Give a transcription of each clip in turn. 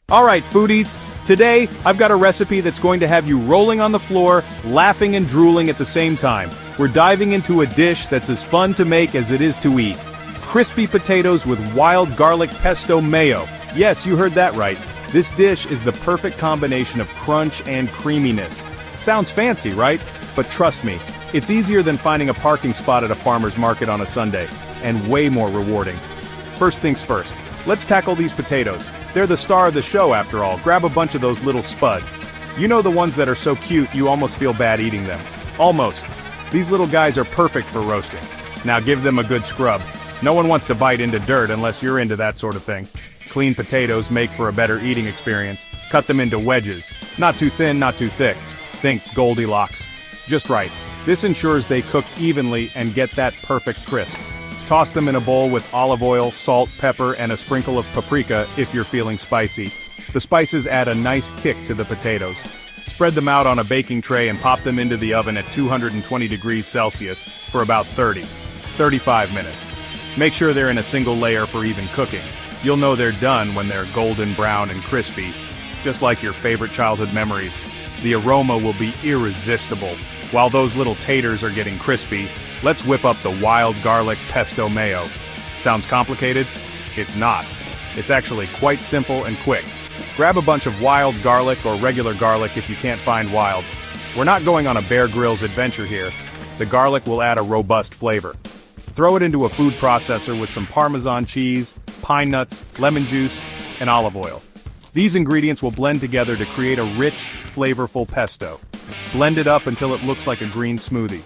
Alright foodies, today I've got a recipe that's going to have you rolling on the floor, laughing and drooling at the same time. We're diving into a dish that's as fun to make as it is to eat. Crispy potatoes with wild garlic pesto mayo. Yes, you heard that right. This dish is the perfect combination of crunch and creaminess. Sounds fancy, right? But trust me, it's easier than finding a parking spot at a farmer's market on a Sunday, and way more rewarding. First things first, let's tackle these potatoes. They're the star of the show after all. Grab a bunch of those little spuds. You know, the ones that are so cute you almost feel bad eating them. Almost. These little guys are perfect for roasting. Now give them a good scrub. No one wants to bite into dirt unless you're into that sort of thing. Clean potatoes make for a better eating experience. Cut them into wedges. Not too thin, not too thick. Think Goldilocks. Just right. This ensures they cook evenly and get that perfect crisp. Toss them in a bowl with olive oil, salt, pepper, and a sprinkle of paprika if you're feeling spicy. The spices add a nice kick to the potatoes. Spread them out on a baking tray and pop them into the oven at 220 degrees Celsius for about 35 minutes. Make sure they're in a single layer for even cooking. You'll know they're done when they're golden brown and crispy, just like your favorite childhood memories. The aroma will be irresistible. While those little taters are getting crispy, let's whip up the wild garlic pesto mayo. Sounds complicated? It's not. It's actually quite simple and quick. Grab a bunch of wild garlic or regular garlic if you can't find wild. We're not going on a Bear Grylls adventure here. The garlic will add a robust flavor. Throw it into a food processor with some Parmesan cheese, pine nuts, lemon juice, and olive oil. These ingredients will blend together to create a rich, flavorful pesto. Blend it up until it looks like a green smoothie.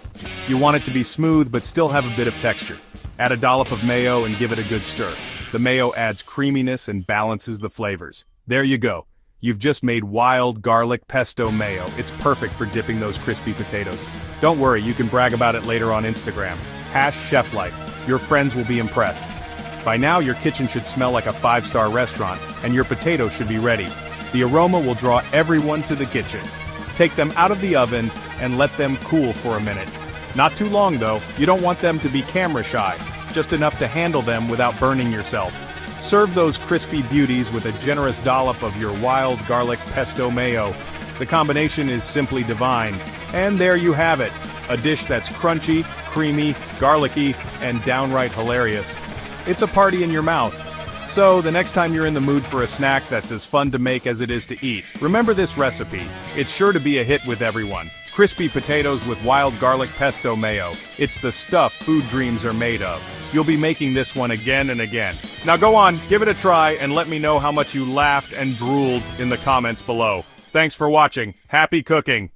You want it to be smooth but still have a bit of texture. Add a dollop of mayo and give it a good stir. The mayo adds creaminess and balances the flavors. There you go. You've just made wild garlic pesto mayo. It's perfect for dipping those crispy potatoes. Don't worry, you can brag about it later on Instagram. #ChefLife. Your friends will be impressed. By now your kitchen should smell like a 5-star restaurant, and your potatoes should be ready. The aroma will draw everyone to the kitchen. Take them out of the oven and let them cool for a minute. Not too long though, you don't want them to be camera shy, just enough to handle them without burning yourself. Serve those crispy beauties with a generous dollop of your wild garlic pesto mayo. The combination is simply divine. And there you have it, a dish that's crunchy, creamy, garlicky, and downright hilarious. It's a party in your mouth. So, the next time you're in the mood for a snack that's as fun to make as it is to eat, remember this recipe. It's sure to be a hit with everyone. Crispy potatoes with wild garlic pesto mayo. It's the stuff food dreams are made of. You'll be making this one again and again. Now go on, give it a try, and let me know how much you laughed and drooled in the comments below. Thanks for watching. Happy cooking!